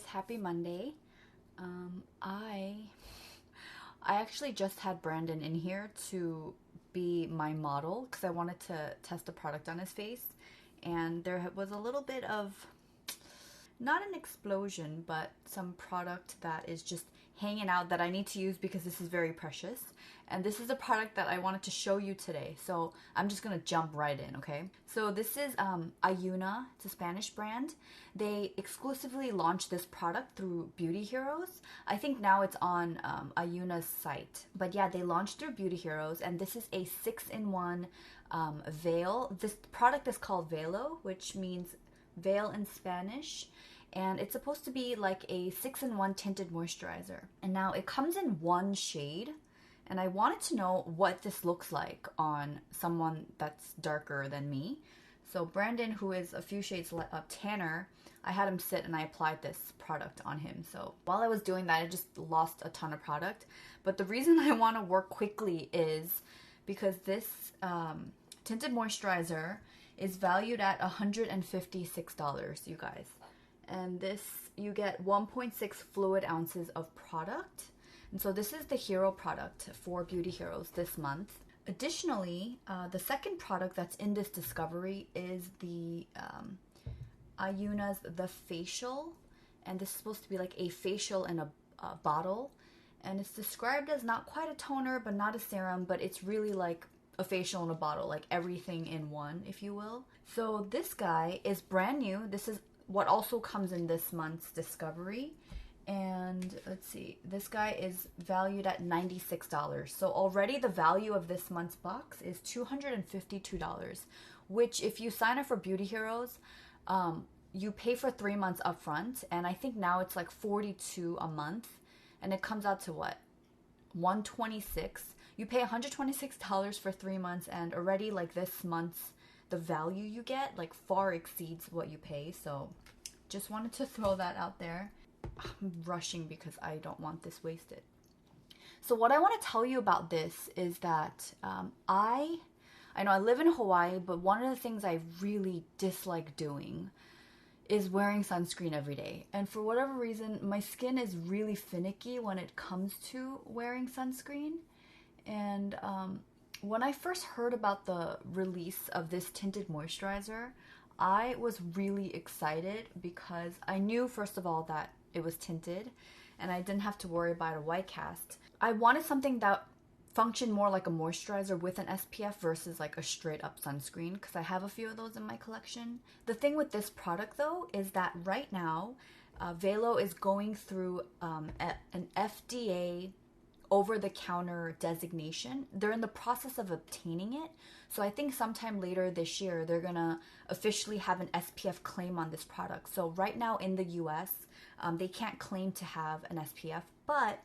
happy Monday. I actually just had Brandon in here to be my model because I wanted to test a product on his face, and there was a little bit of, not an explosion, but some product that is just hanging out that I need to use because this is very precious. And this is a product that I wanted to show you today. So I'm just gonna jump right in, okay? So this is Ayuna. It's a Spanish brand. They exclusively launched this product through Beauty Heroes. I think now it's on Ayuna's site. But yeah, they launched through Beauty Heroes, and this is a 6-in-1 veil. This product is called VELO, which means veil in Spanish, and it's supposed to be like a 6-in-1 tinted moisturizer. And now it comes in one shade, and I wanted to know what this looks like on someone that's darker than me. So Brandon, who is a few shades tanner, I had him sit and I applied this product on him. So while I was doing that, I just lost a ton of product. But the reason I want to work quickly is because this tinted moisturizer is valued at $156, you guys. And this, you get 1.6 fluid ounces of product. And so this is the hero product for Beauty Heroes this month. Additionally, the second product that's in this discovery is the Ayuna's The Facial. And this is supposed to be like a facial in a bottle. And it's described as not quite a toner, but not a serum, but it's really like a facial in a bottle, like everything in one, if you will. So this guy is brand new. This is what also comes in this month's discovery. And let's see, this guy is valued at $96. So already the value of this month's box is $252, which if you sign up for Beauty Heroes, you pay for 3 months upfront. And I think now it's like $42 a month. And it comes out to what? $126. You pay $126 for 3 months, and already like this month's, the value you get like far exceeds what you pay. So just wanted to throw that out there. I'm rushing because I don't want this wasted. So what I want to tell you about this is that I know I live in Hawaii, but one of the things I really dislike doing is wearing sunscreen every day. And for whatever reason, my skin is really finicky when it comes to wearing sunscreen. And when I first heard about the release of this tinted moisturizer, I was really excited because I knew, first of all, that it was tinted and I didn't have to worry about a white cast. I wanted something that functioned more like a moisturizer with an SPF versus like a straight up sunscreen, because I have a few of those in my collection. The thing with this product though is that right now, VELO is going through an FDA over-the-counter designation. They're in the process of obtaining it. So I think sometime later this year, they're gonna officially have an SPF claim on this product. So right now in the US, they can't claim to have an SPF, but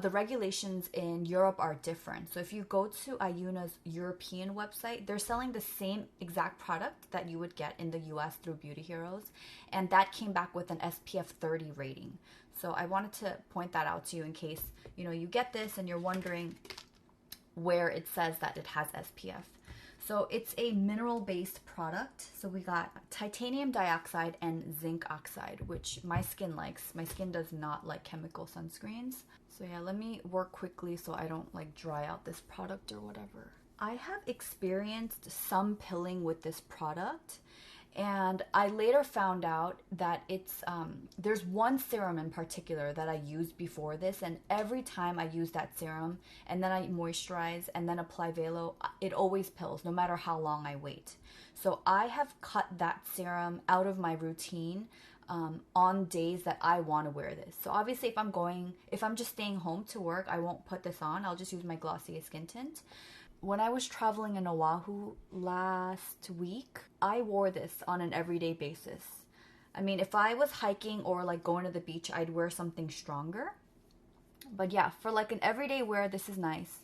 the regulations in Europe are different. So if you go to Ayuna's European website, they're selling the same exact product that you would get in the US through Beauty Heroes. And that came back with an SPF 30 rating. So I wanted to point that out to you in case, you know, you get this and you're wondering where it says that it has SPF. So it's a mineral-based product. So we got titanium dioxide and zinc oxide, which my skin likes. My skin does not like chemical sunscreens. So yeah, let me work quickly so I don't like dry out this product or whatever. I have experienced some pilling with this product, and I later found out that it's there's one serum in particular that I used before this, and every time I use that serum and then I moisturize and then apply VELO, it always pills no matter how long I wait. So I have cut that serum out of my routine on days that I want to wear this. So obviously if I'm just staying home to work, I won't put this on. I'll just use my Glossier Skin Tint. When I was traveling in Oahu last week, I wore this on an everyday basis. I mean, if I was hiking or like going to the beach, I'd wear something stronger. But yeah, for like an everyday wear, this is nice.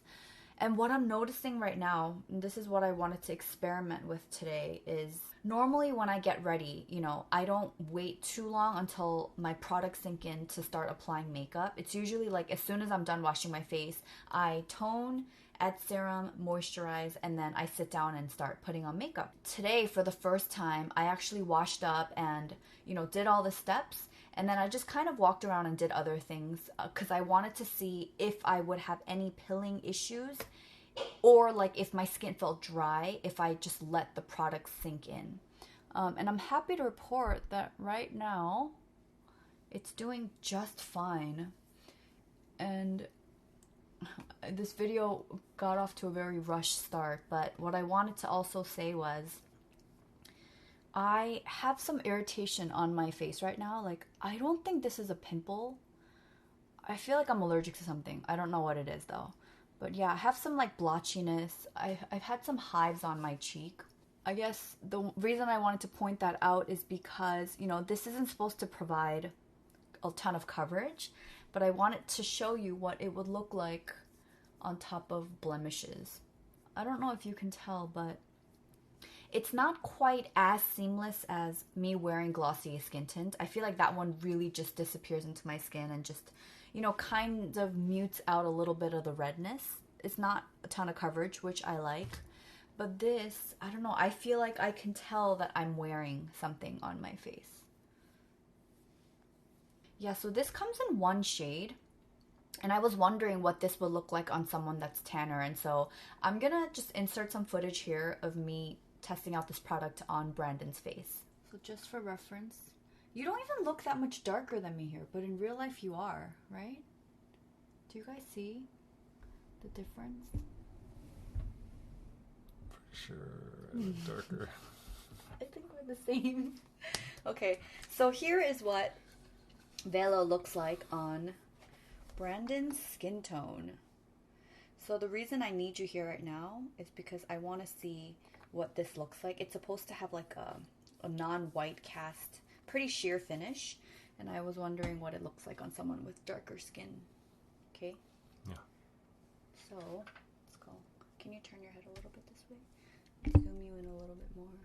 And what I'm noticing right now, and this is what I wanted to experiment with today, is normally when I get ready, you know, I don't wait too long until my products sink in to start applying makeup. It's usually like as soon as I'm done washing my face, I tone, add serum, moisturize, and then I sit down and start putting on makeup. Today, for the first time, I actually washed up and, you know, did all the steps. And then I just kind of walked around and did other things because I wanted to see if I would have any pilling issues, or like if my skin felt dry if I just let the product sink in. And I'm happy to report that right now it's doing just fine. And this video got off to a very rushed start, but what I wanted to also say was I have some irritation on my face right now. Like, I don't think this is a pimple. I feel like I'm allergic to something. I don't know what it is though. But yeah, I have some like blotchiness. I've had some hives on my cheek. I guess the reason I wanted to point that out is because, you know, this isn't supposed to provide a ton of coverage, but I wanted to show you what it would look like on top of blemishes. I don't know if you can tell, but it's not quite as seamless as me wearing Glossier skin tint. I feel like that one really just disappears into my skin and just, you know, kind of mutes out a little bit of the redness. It's not a ton of coverage, which I like. But this, I don't know, I feel like I can tell that I'm wearing something on my face. Yeah, so this comes in one shade. And I was wondering what this would look like on someone that's tanner. And so I'm gonna just insert some footage here of me testing out this product on Brandon's face. So just for reference, you don't even look that much darker than me here, but in real life you are, right? Do you guys see the difference? For sure, I look darker. I think we're the same. Okay, so here is what VELO looks like on Brandon's skin tone. So the reason I need you here right now is because I want to see what this looks like. It's supposed to have like a non-white cast, pretty sheer finish, and I was wondering what it looks like on someone with darker skin. Okay? Yeah. So, let's go. Can you turn your head a little bit this way? Zoom you in a little bit more.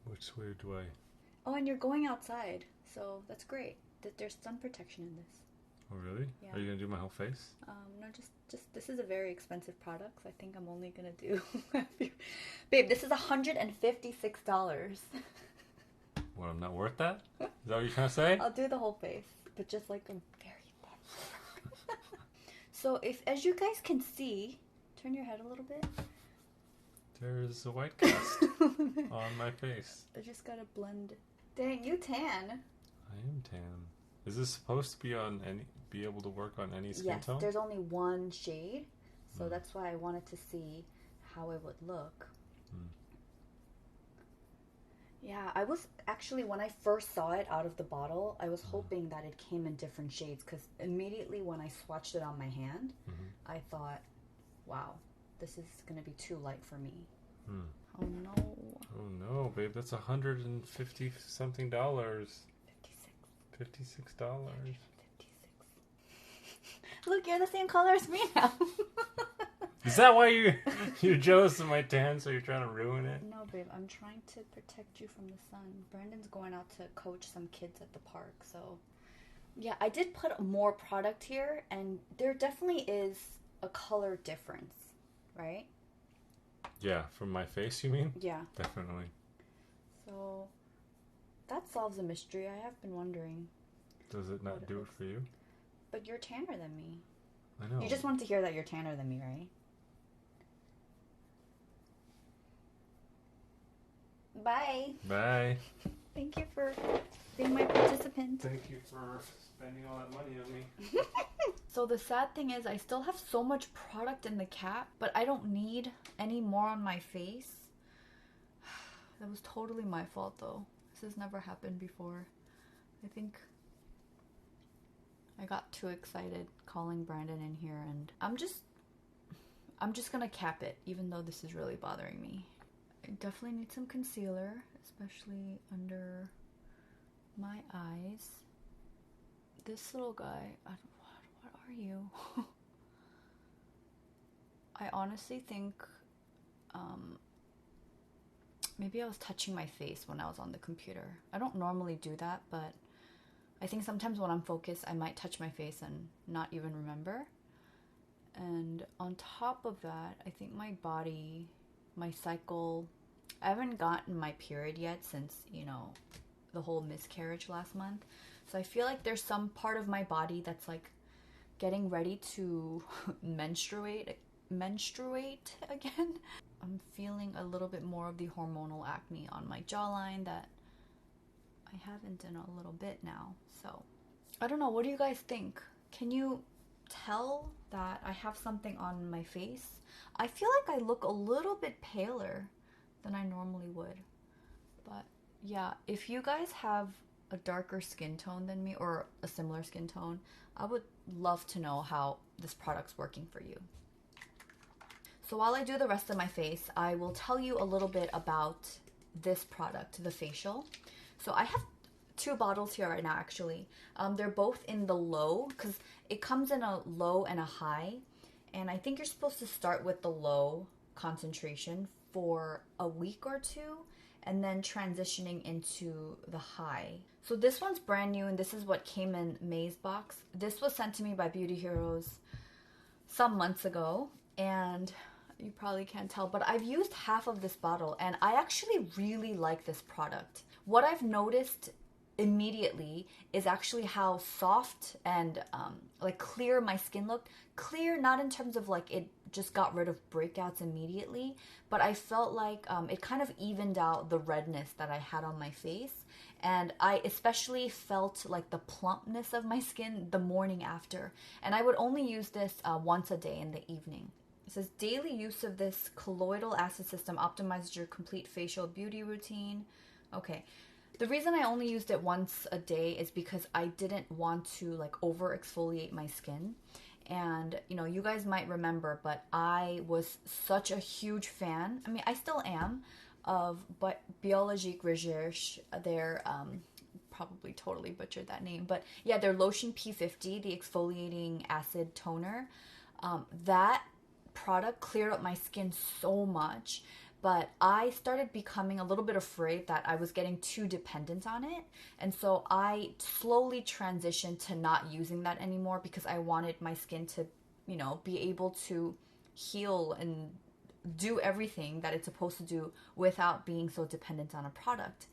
Which way do I? Oh, and you're going outside, so that's great. There's sun protection in this. Oh, really? Yeah. Are you gonna do my whole face? No, just this is a very expensive product. So I think I'm only gonna do, babe. This is $156. What? I'm not worth that? Is that what you're trying to say? I'll do the whole face, but just like a very thin. So if, as you guys can see, turn your head a little bit. There's a white cast on my face. I just gotta blend. Dang, you tan. I am tan. Is this supposed to be able to work on any skin tone? Yes, there's only one shade, so that's why I wanted to see how it would look. Yeah, I was actually, when I first saw it out of the bottle, I was hoping that it came in different shades, because immediately when I swatched it on my hand, I thought, wow, this is going to be too light for me. Oh no. Oh no, babe, that's $150 something. $56. Look, you're the same color as me now. Is that why you're jealous of my tan, so you're trying to ruin it? No, babe, I'm trying to protect you from the sun. Brandon's going out to coach some kids at the park, so... Yeah, I did put more product here, and there definitely is a color difference, right? Yeah, from my face, you mean? Yeah. Definitely. So, that solves a mystery. I have been wondering. Does it not do it for you? But you're tanner than me. I know. You just want to hear that you're tanner than me, right? Bye. Bye. Thank you for being my participant. Thank you for spending all that money on me. So the sad thing is I still have so much product in the cap, but I don't need any more on my face. That was totally my fault though. This has never happened before. I think I got too excited calling Brandon in here, and I'm just gonna cap it, even though this is really bothering me. I definitely need some concealer, especially under my eyes. This little guy, what are you? I honestly think maybe I was touching my face when I was on the computer. I don't normally do that, but I think sometimes when I'm focused, I might touch my face and not even remember. And on top of that, I think my body, my cycle, I haven't gotten my period yet since, you know, the whole miscarriage last month. So I feel like there's some part of my body that's like getting ready to menstruate again. I'm feeling a little bit more of the hormonal acne on my jawline that I haven't in a little bit now. So I don't know, what do you guys think? Can you tell that I have something on my face? I feel like I look a little bit paler than I normally would. But yeah, if you guys have a darker skin tone than me or a similar skin tone, I would love to know how this product's working for you. So while I do the rest of my face, I will tell you a little bit about this product, the facial. So I have 2 bottles here right now, actually. They're both in the low, because it comes in a low and a high. And I think you're supposed to start with the low concentration for a week or 2, and then transitioning into the high. So this one's brand new, and this is what came in May's box. This was sent to me by Beauty Heroes some months ago, and you probably can't tell, but I've used half of this bottle, and I actually really like this product. What I've noticed immediately is actually how soft and like clear my skin looked. Clear, not in terms of like it just got rid of breakouts immediately, but I felt like it kind of evened out the redness that I had on my face. And I especially felt like the plumpness of my skin the morning after. And I would only use this once a day in the evening. It says daily use of this colloidal acid system optimizes your complete facial beauty routine. Okay. The reason I only used it once a day is because I didn't want to like over exfoliate my skin. And you know, you guys might remember, but I was such a huge fan. I mean, I still am, of but Biologique Recherche, their probably totally butchered that name, but yeah, their lotion P50, the exfoliating acid toner. That product cleared up my skin so much, but I started becoming a little bit afraid that I was getting too dependent on it. And so I slowly transitioned to not using that anymore, because I wanted my skin to, you know, be able to heal and do everything that it's supposed to do without being so dependent on a product.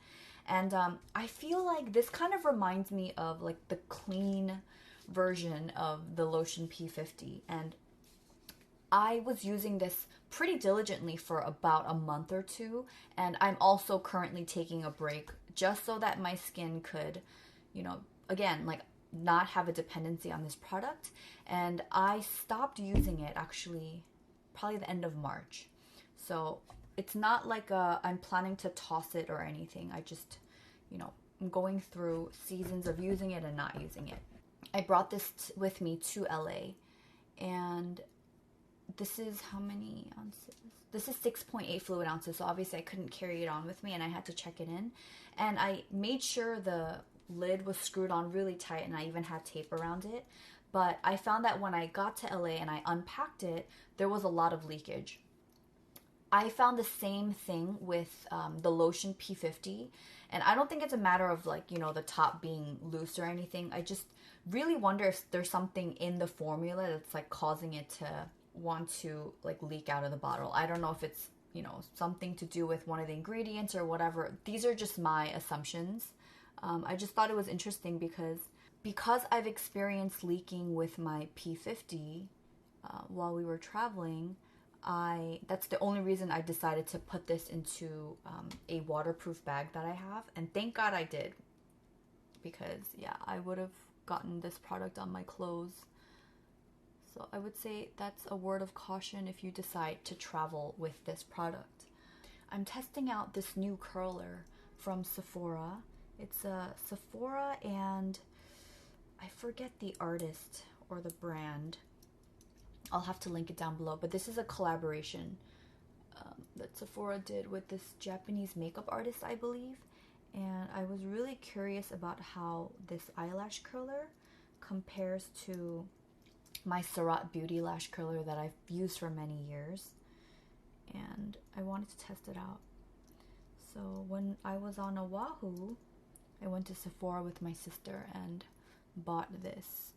And I feel like this kind of reminds me of like the clean version of the lotion P50. And I was using this pretty diligently for about a month or 2, and I'm also currently taking a break just so that my skin could, you know, again, like not have a dependency on this product. And I stopped using it actually probably the end of March. So it's not like I'm planning to toss it or anything. I just, you know, I'm going through seasons of using it and not using it. I brought this with me to LA, and this is how many ounces? This is 6.8 fluid ounces, so obviously I couldn't carry it on with me, and I had to check it in. And I made sure the lid was screwed on really tight, and I even had tape around it. But I found that when I got to LA and I unpacked it, there was a lot of leakage. I found the same thing with the lotion P50, and I don't think it's a matter of like, you know, the top being loose or anything. I just really wonder if there's something in the formula that's like causing it to want to like leak out of the bottle. I don't know if it's, you know, something to do with one of the ingredients or whatever. These are just my assumptions. I just thought it was interesting because I've experienced leaking with my P50 while we were traveling. That's the only reason I decided to put this into a waterproof bag that I have, and thank God I did, because yeah, I would have gotten this product on my clothes. So I would say that's a word of caution if you decide to travel with this product. I'm testing out this new curler from Sephora. It's a Sephora, and I forget the artist or the brand. I'll have to link it down below, but this is a collaboration that Sephora did with this Japanese makeup artist, I believe. And I was really curious about how this eyelash curler compares to my Surratt Beauty lash curler that I've used for many years, and I wanted to test it out. So when I was on Oahu, I went to Sephora with my sister and bought this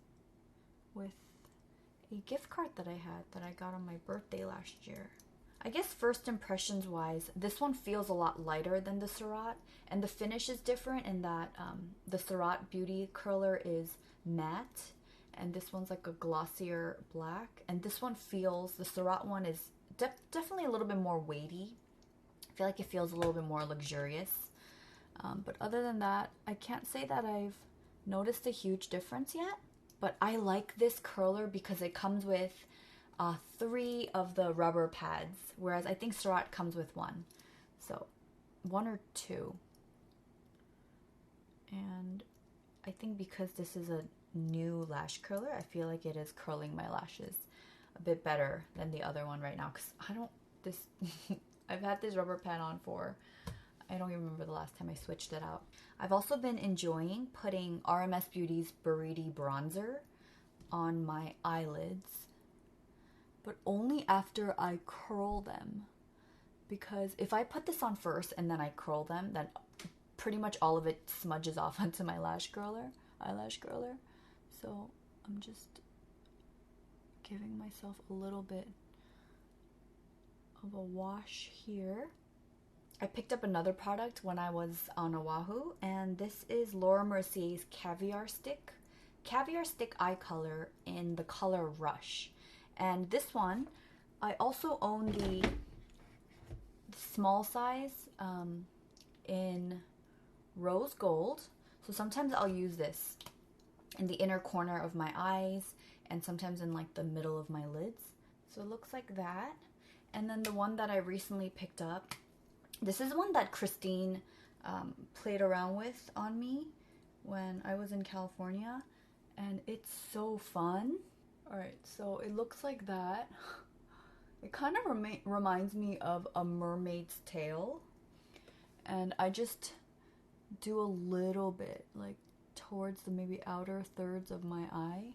with a gift card that I had that I got on my birthday last year. I guess first impressions wise, this one feels a lot lighter than the Surratt, and the finish is different in that the Surratt Beauty curler is matte, and this one's like a glossier black, and this one feels, the Surratt one is definitely a little bit more weighty. I feel like it feels a little bit more luxurious. But other than that, I can't say that I've noticed a huge difference yet. But I like this curler because it comes with 3 of the rubber pads, whereas I think Surratt comes with 1. So 1 or 2. And I think because this is a new lash curler, I feel like it is curling my lashes a bit better than the other one right now, because I've had this rubber pad on for, I don't even remember the last time I switched it out. I've also been enjoying putting RMS Beauty's Buriti bronzer on my eyelids, but only after I curl them, because if I put this on first and then I curl them, then pretty much all of it smudges off onto my eyelash curler. So I'm just giving myself a little bit of a wash here. I picked up another product when I was on Oahu, and this is Laura Mercier's Caviar Stick eye color in the color Rush. And this one, I also own the small size in rose gold. So sometimes I'll use this in the inner corner of my eyes and sometimes in like the middle of my lids. So it looks like that. And then the one that I recently picked up, this is one that Christine played around with on me when I was in California, and it's so fun. Alright, so it looks like that. It kind of reminds me of a mermaid's tail, and I just do a little bit like towards the maybe outer thirds of my eye,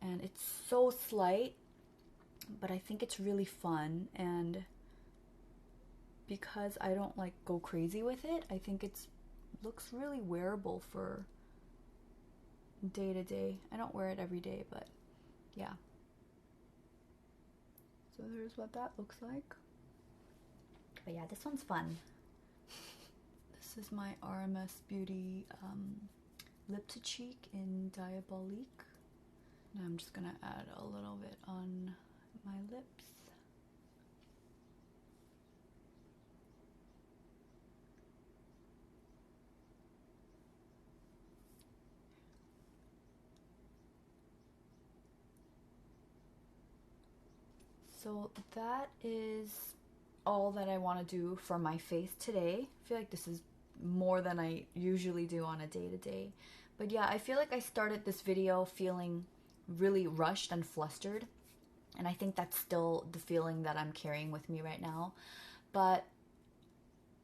and it's so slight, but I think it's really fun, and because I don't like go crazy with it, I think it looks really wearable for day to day. I don't wear it every day, but yeah. So there's what that looks like. But yeah, this one's fun. This is my RMS Beauty lip to cheek in Diabolique. Now I'm just gonna add a little bit on my lips. So that is all that I want to do for my face today. I feel like this is more than I usually do on a day-to-day. But yeah, I feel like I started this video feeling really rushed and flustered. And I think that's still the feeling that I'm carrying with me right now. But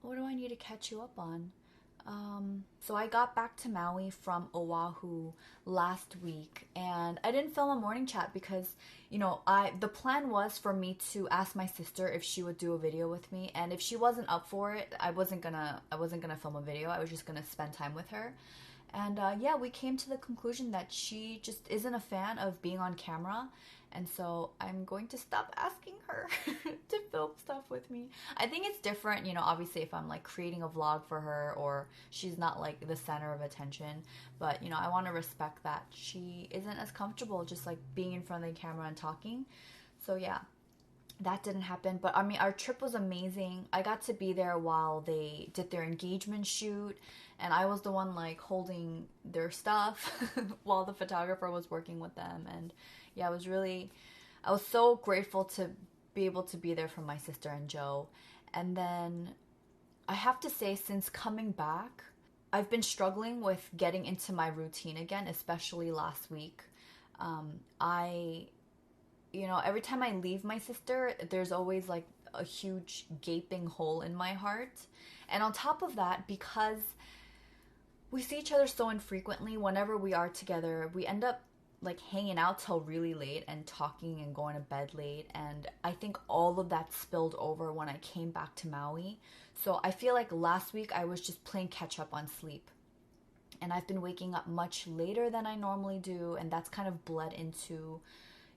what do I need to catch you up on? So I got back to Maui from Oahu last week, and I didn't film a morning chat because, you know, the plan was for me to ask my sister if she would do a video with me, and if she wasn't up for it, I wasn't gonna film a video. I was just gonna spend time with her. And yeah, we came to the conclusion that she just isn't a fan of being on camera, and so I'm going to stop asking her to film stuff with me. I think it's different, you know, obviously if I'm like creating a vlog for her or she's not like the center of attention, but you know, I want to respect that she isn't as comfortable just like being in front of the camera and talking. So yeah, that didn't happen. But I mean, our trip was amazing. I got to be there while they did their engagement shoot, and I was the one like holding their stuff while the photographer was working with them. And yeah, I was so grateful to be able to be there for my sister and Joe. And then I have to say, since coming back, I've been struggling with getting into my routine again, especially last week. You know, every time I leave my sister, there's always like a huge gaping hole in my heart. And on top of that, because we see each other so infrequently, whenever we are together, we end up like hanging out till really late and talking and going to bed late. And I think all of that spilled over when I came back to Maui. So I feel like last week I was just playing catch up on sleep. And I've been waking up much later than I normally do. And that's kind of bled into,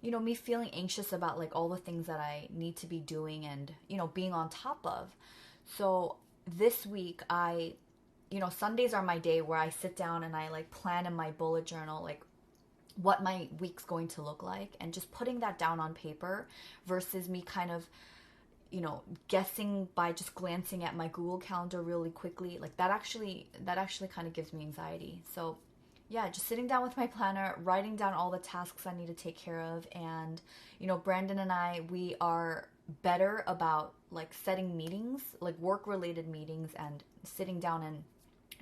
me feeling anxious about like all the things that I need to be doing and, being on top of. So this week Sundays are my day where I sit down and I like plan in my bullet journal, like what my week's going to look like, and just putting that down on paper versus me kind of, guessing by just glancing at my Google Calendar really quickly. Like that actually kind of gives me anxiety. So yeah, just sitting down with my planner, writing down all the tasks I need to take care of. And, Brandon and we are better about like setting meetings, like work related meetings, and sitting down and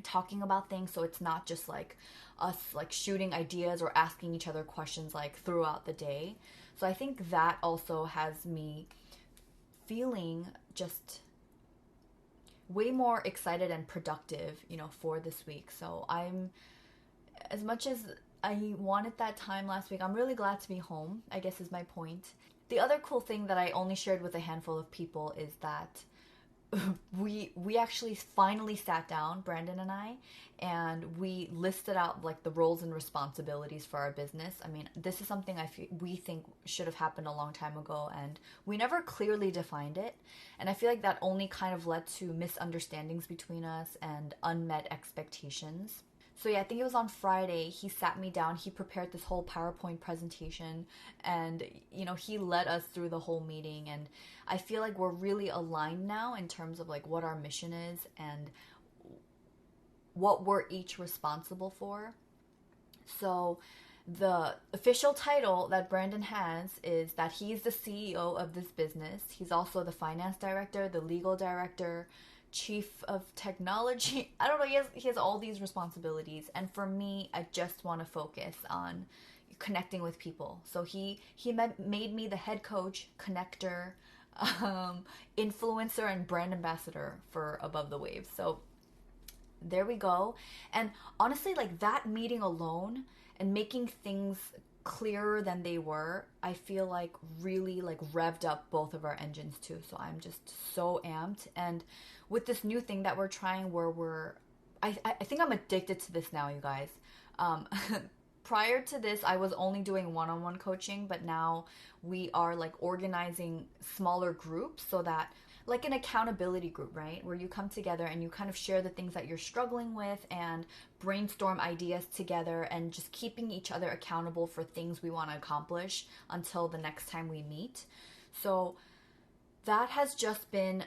talking about things. So it's not just like us like shooting ideas or asking each other questions like throughout the day. So I think that also has me feeling just way more excited and productive, for this week. So as much as I wanted that time last week, I'm really glad to be home, I guess is my point. The other cool thing that I only shared with a handful of people is that we actually finally sat down, Brandon and we listed out like the roles and responsibilities for our business. I mean, this is something we think should have happened a long time ago, and we never clearly defined it. And I feel like that only kind of led to misunderstandings between us and unmet expectations. So yeah, I think it was on Friday, he sat me down, he prepared this whole PowerPoint presentation, and, he led us through the whole meeting. And I feel like we're really aligned now in terms of like what our mission is and what we're each responsible for. So the official title that Brandon has is that he's the CEO of this business. He's also the finance director, the legal director, chief of technology. I don't know, he has all these responsibilities, and for me, I just want to focus on connecting with people. So he made me the head coach, connector, influencer, and brand ambassador for Above the Waves. So there we go. And honestly, like that meeting alone and making things clearer than they were, I feel like really like revved up both of our engines too. So I'm just so amped. And with this new thing that we're trying where I think I'm addicted to this now, you guys. Prior to this, I was only doing one-on-one coaching, but now we are like organizing smaller groups so that like an accountability group, right? Where you come together and you kind of share the things that you're struggling with and brainstorm ideas together and just keeping each other accountable for things we want to accomplish until the next time we meet. So that has just been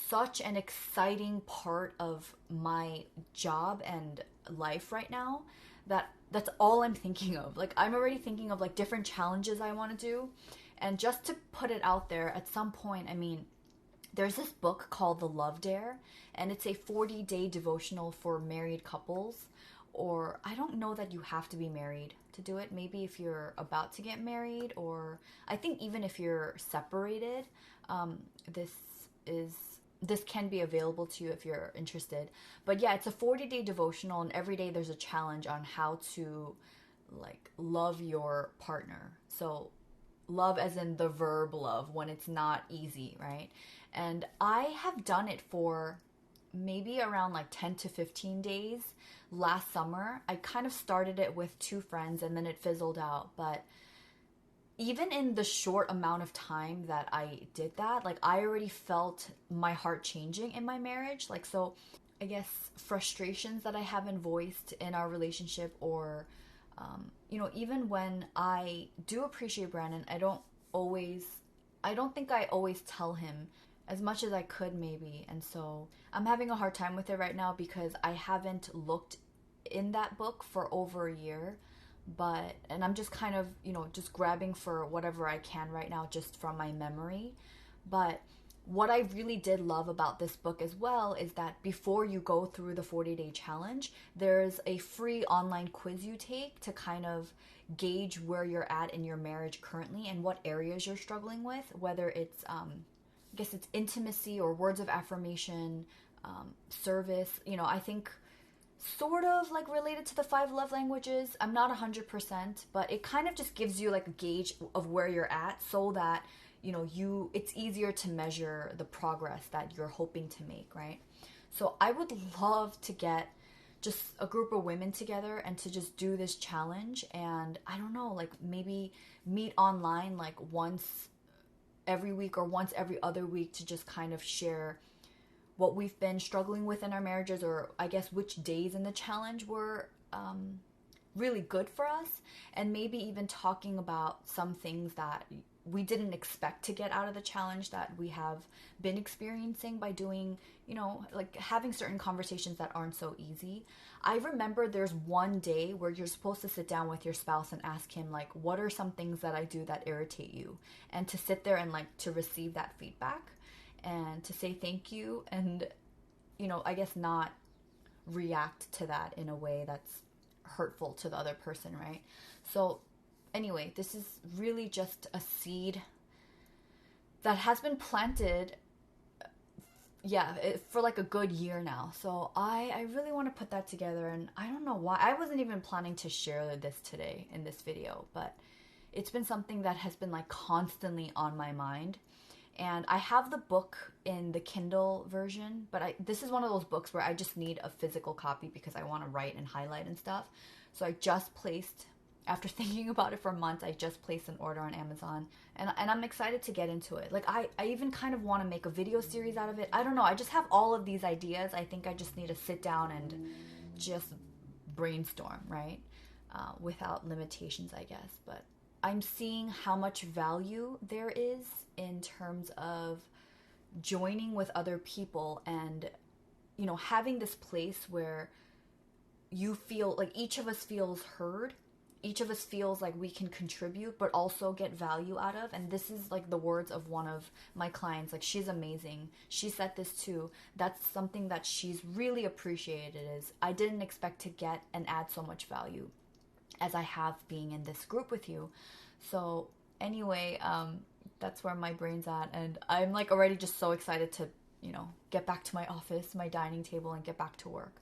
such an exciting part of my job and life right now that's all I'm thinking of. Like I'm already thinking of like different challenges I want to do. And just to put it out there, at some point, I mean, there's this book called The Love Dare, and it's a 40-day devotional for married couples. Or I don't know that you have to be married to do it. Maybe if you're about to get married, or I think even if you're separated, this can be available to you if you're interested. But yeah, it's a 40-day devotional, and every day there's a challenge on how to like love your partner. So love as in the verb love, when it's not easy, right? And I have done it for maybe around like 10 to 15 days last summer. I kind of started it with 2 friends and then it fizzled out. But even in the short amount of time that I did that, like I already felt my heart changing in my marriage. Like, so I guess frustrations that I haven't voiced in our relationship, or, even when I do appreciate Brandon, I don't think I always tell him as much as I could maybe. And so I'm having a hard time with it right now because I haven't looked in that book for over a year. And I'm just kind of, just grabbing for whatever I can right now just from my memory. But what I really did love about this book as well is that before you go through the 40-day challenge, there's a free online quiz you take to kind of gauge where you're at in your marriage currently and what areas you're struggling with, whether it's, I guess it's intimacy or words of affirmation, service, I think sort of like related to the 5 love languages. I'm not 100%, but it kind of just gives you like a gauge of where you're at so that, it's easier to measure the progress that you're hoping to make, right? So I would love to get just a group of women together and to just do this challenge. And I don't know, like maybe meet online like once every week or once every other week to just kind of share what we've been struggling with in our marriages, or I guess which days in the challenge were really good for us, and maybe even talking about some things that we didn't expect to get out of the challenge that we have been experiencing by doing, you know, like having certain conversations that aren't so easy. I remember there's one day where you're supposed to sit down with your spouse and ask him, like, what are some things that I do that irritate you? And to sit there and like to receive that feedback and to say thank you, and, you know, I guess not react to that in a way that's hurtful to the other person, right? So anyway, this is really just a seed that has been planted, for like a good year now. So I really want to put that together, and I don't know why. I wasn't even planning to share this today in this video, but it's been something that has been like constantly on my mind. And I have the book in the Kindle version, but this is one of those books where I just need a physical copy because I want to write and highlight and stuff. So I just placed, after thinking about it for months, I just placed an order on Amazon, and I'm excited to get into it. Like I even kind of want to make a video series out of it. I don't know. I just have all of these ideas. I think I just need to sit down and just brainstorm, right? Without limitations, I guess. But I'm seeing how much value there is in terms of joining with other people and, you know, having this place where you feel like each of us feels heard, each of us feels like we can contribute but also get value out of. And this is like the words of one of my clients. Like, she's amazing. She said this too. That's something that she's really appreciated, is I didn't expect to get and add so much value as I have being in this group with you. So anyway, that's where my brain's at, and I'm like already just so excited to, you know, get back to my office, my dining table, and get back to work.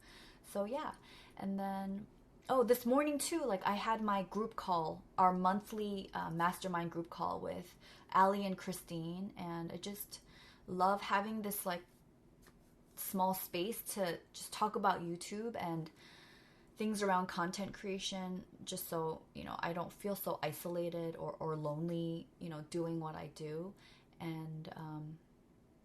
So yeah. And then, oh, this morning too, like I had my group call, our monthly mastermind group call with Ali and Christine, and I just love having this like small space to just talk about YouTube and things around content creation, just so, you know, I don't feel so isolated or lonely, you know, doing what I do. And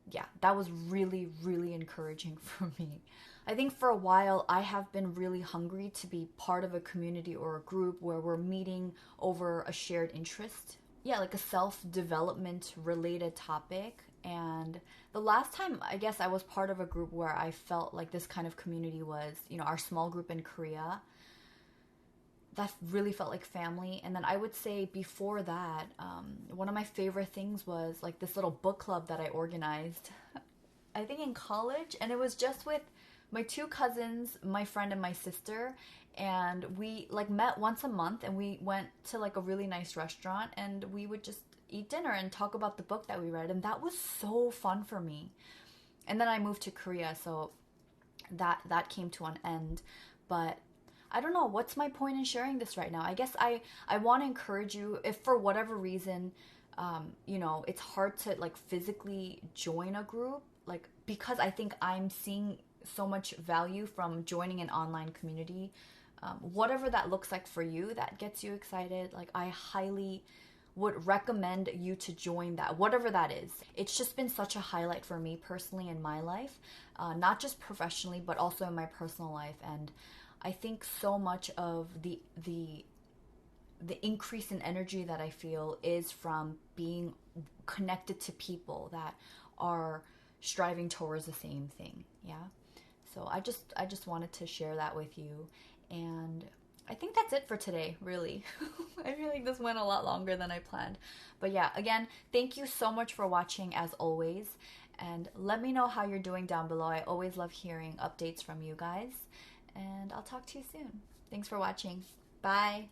yeah, that was really, really encouraging for me. I think for a while I have been really hungry to be part of a community or a group where we're meeting over a shared interest. Yeah, like a self-development related topic. And the last time I guess I was part of a group where I felt like this kind of community was, you know, our small group in Korea. That really felt like family. And then I would say before that, one of my favorite things was like this little book club that I organized, I think in college. And it was just with my two cousins, my friend, and my sister. And we like met once a month, and we went to like a really nice restaurant, and we would just eat dinner and talk about the book that we read. And that was so fun for me. And then I moved to Korea, so that came to an end. But I don't know, what's my point in sharing this right now? I guess I want to encourage you, if for whatever reason, you know, it's hard to like physically join a group, like, because I think I'm seeing so much value from joining an online community. Whatever that looks like for you, that gets you excited, like I highly would recommend you to join that, whatever that is. It's just been such a highlight for me personally in my life, not just professionally, but also in my personal life. And I think so much of the increase in energy that I feel is from being connected to people that are striving towards the same thing. Yeah. So I just wanted to share that with you. And I think that's it for today, really. I feel like this went a lot longer than I planned. But yeah, again, thank you so much for watching as always. And let me know how you're doing down below. I always love hearing updates from you guys. And I'll talk to you soon. Thanks for watching. Bye.